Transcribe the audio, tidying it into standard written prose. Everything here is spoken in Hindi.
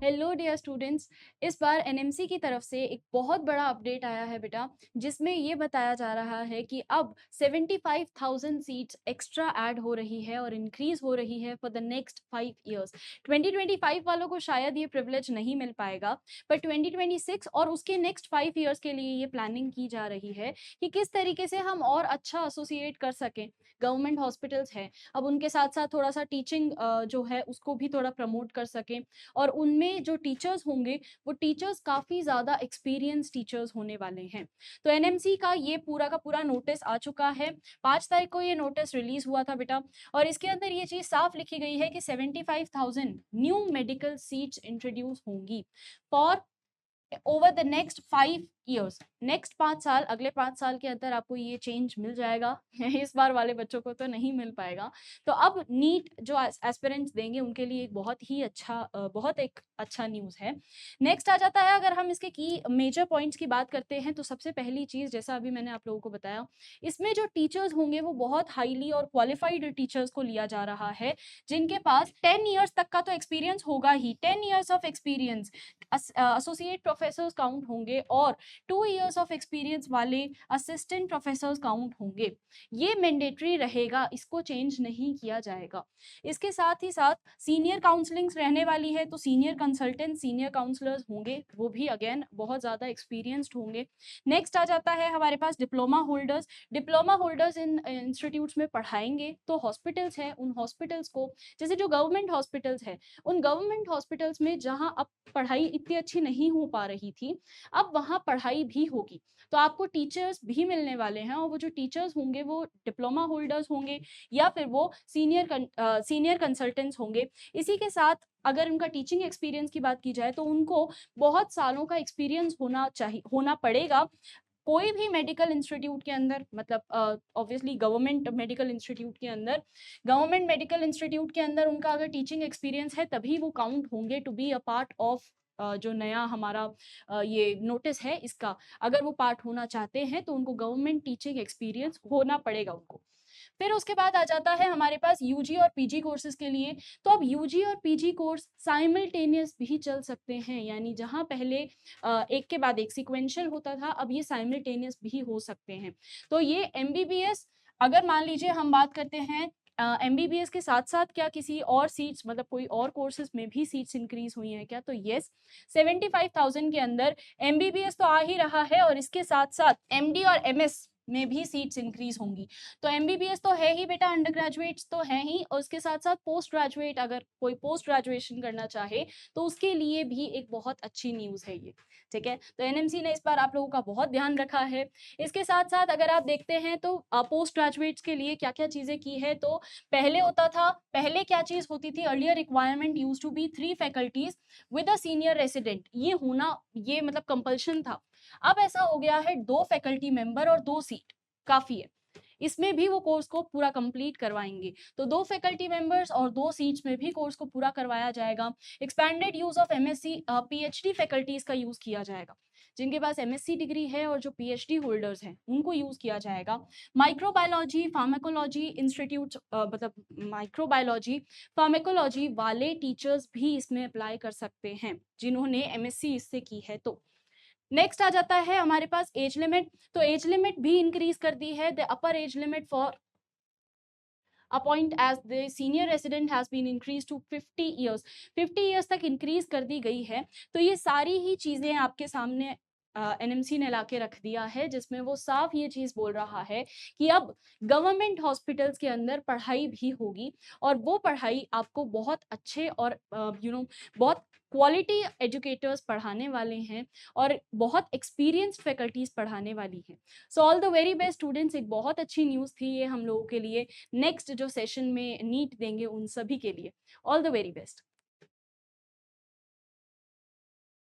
Hello dear students. इस बार एनएमसी की तरफ से एक बहुत बड़ा अपडेट आया है बेटा, जिसमें ये बताया जा रहा है कि अब 75,000 सीट्स एक्स्ट्रा ऐड हो रही है और इंक्रीज हो रही है फॉर द नेक्स्ट 5 इयर्स। 2025 वालों को शायद ये प्रिविलेज नहीं मिल पाएगा, पर 2026 और उसके नेक्स्ट 5 इयर्स के लिए ये प्लानिंग की जा रही है कि किस तरीके से हम और अच्छा एसोसिएट कर सकें। गवर्नमेंट हॉस्पिटल्स हैं, अब उनके साथ साथ थोड़ा सा टीचिंग जो है उसको भी थोड़ा प्रमोट कर सकें, और उनमें जो टीचर्स होंगे वो टीचर्स काफ़ी ज़्यादा एक्सपीरियंस टीचर्स होने वाले हैं। तो एनएमसी का ये पूरा का पूरा नोटिस आ चुका है। 5 तारीख को ये नोटिस रिलीज हुआ था बेटा, और इसके अंदर ये चीज़ साफ लिखी गई है कि 75,000 न्यू मेडिकल सीट्स इंट्रोड्यूस होंगी for over the next 5 years. Next 5 साल, अगले 5 साल के अंदर आपको ये चेंज मिल जाएगा। इस बार वाले बच्चों को तो नहीं मिल पाएगा। तो अब नीट जो एस्पिरेंट्स देंगे उनके लिए एक बहुत ही अच्छा बहुत एक अच्छा न्यूज़ है। नेक्स्ट आ जाता है, अगर हम इसके की मेजर पॉइंट्स की बात करते हैं तो सबसे पहली चीज़, जैसा अभी मैंने आप लोगों को बताया, इसमें जो टीचर्स होंगे वो बहुत हाईली और क्वालिफाइड टीचर्स को लिया जा रहा है, जिनके पास 10 इयर्स तक का तो एक्सपीरियंस होगा ही। 10 years of experience associate professors count होंगे, और 2 इयर्स ऑफ एक्सपीरियंस वाले असिस्टेंट प्रोफेसर्स काउंट होंगे। ये मैंडेटरी रहेगा, इसको चेंज नहीं किया जाएगा। इसके साथ ही साथ सीनियर काउंसलिंग्स रहने वाली है, तो सीनियर कंसल्टेंट, सीनियर काउंसलर्स होंगे, वो भी अगेन बहुत ज़्यादा एक्सपीरियंस्ड होंगे। नेक्स्ट आ जाता है हमारे पास डिप्लोमा होल्डर्स। डिप्लोमा होल्डर्स इन इंस्टीट्यूट्स में पढ़ाएंगे, तो हॉस्पिटल्स हैं, उन हॉस्पिटल्स को, जैसे जो गवर्नमेंट हॉस्पिटल्स हैं, उन गवर्नमेंट हॉस्पिटल्स में जहाँ अब पढ़ाई इतनी अच्छी नहीं हो पा रही थी, अब वहाँ पढ़ाई भी होगी। तो आपको टीचर्स भी मिलने वाले हैं, और वो जो टीचर्स होंगे वो डिप्लोमा होल्डर्स होंगे, या फिर वो सीनियर कंसल्टेंट्स होंगे। इसी के साथ अगर उनका टीचिंग एक्सपीरियंस की बात की जाए तो उनको बहुत सालों का एक्सपीरियंस होना पड़ेगा। कोई भी मेडिकल इंस्टीट्यूट के अंदर, मतलब ऑब्वियसली गवर्नमेंट मेडिकल इंस्टीट्यूट के अंदर उनका अगर टीचिंग एक्सपीरियंस है तभी वो काउंट होंगे to be a part of जो नया हमारा ये नोटिस है इसका। अगर वो पार्ट होना चाहते हैं तो उनको गवर्नमेंट टीचिंग एक्सपीरियंस होना पड़ेगा उनको। फिर उसके बाद आ जाता है हमारे पास यूजी और पीजी कोर्सेज के लिए। तो अब यूजी और पीजी कोर्स साइमल्टेनियस भी चल सकते हैं, यानी जहां पहले एक के बाद एक सीक्वेंशियल होता था, अब ये साइमल्टेनियस भी हो सकते हैं। तो ये एमबीबीएस, अगर मान लीजिए हम बात करते हैं एमबीबीएस के साथ साथ क्या किसी और सीट्स, मतलब कोई और कोर्सेज में भी सीट्स इंक्रीज हुई हैं क्या, तो यस, 75,000 के अंदर एमबीबीएस तो आ ही रहा है, और इसके साथ साथ एमडी और एमएस में भी सीट्स इंक्रीज होंगी। तो एमबीबीएस तो है ही बेटा, अंडर ग्रेजुएट्स तो है ही, और उसके साथ साथ पोस्ट ग्रेजुएट, अगर कोई पोस्ट ग्रेजुएशन करना चाहे तो उसके लिए भी एक बहुत अच्छी न्यूज़ है ये। ठीक है, तो एनएमसी ने इस बार आप लोगों का बहुत ध्यान रखा है। इसके साथ साथ अगर आप देखते हैं तो पोस्ट ग्रेजुएट्स के लिए क्या क्या चीज़ें की है, तो पहले होता था, पहले क्या चीज़ होती थी, earlier requirement used to be 3 faculties with a senior resident, ये होना, ये मतलब कंपल्शन था। अब ऐसा हो गया है 2 फैकल्टी मेंबर और 2 सीट काफी है। इसमें भी वो कोर्स को पूरा कंप्लीट करवाएंगे, तो 2 फैकल्टी मेंबर्स और 2 सीट्स में भी कोर्स को पूरा करवाया जाएगा। Expanded use of MSc PhD faculties का यूज किया जाएगा, जिनके पास एमएससी डिग्री है और जो पीएचडी होल्डर्स हैं उनको यूज किया जाएगा। माइक्रोबायोलॉजी फार्माकोलॉजी इंस्टीट्यूट, मतलब माइक्रोबायोलॉजी फार्माकोलॉजी वाले टीचर्स भी इसमें अप्लाई कर सकते हैं, जिन्होंने एमएससी इससे की है। तो नेक्स्ट आ जाता है हमारे पास एज लिमिट। तो एज लिमिट भी इंक्रीज कर दी है। The upper age limit for appoint as the senior resident has been increase to 50 years. 50 years तक इंक्रीज कर दी गई है। तो ये सारी ही चीजें आपके सामने एनएमसी ने लाके रख दिया है, जिसमें वो साफ ये चीज बोल रहा है कि अब गवर्नमेंट हॉस्पिटल्स के अंदर पढ़ाई भी होगी, और वो पढ़ाई आपको बहुत अच्छे और बहुत क्वालिटी एजुकेटर्स पढ़ाने वाले हैं, और बहुत एक्सपीरियंस्ड फैकल्टीज पढ़ाने वाली हैं। So all the very best students, एक बहुत अच्छी न्यूज़ थी ये हम लोगों के लिए। नेक्स्ट जो सेशन में नीट देंगे उन सभी के लिए। All the very best.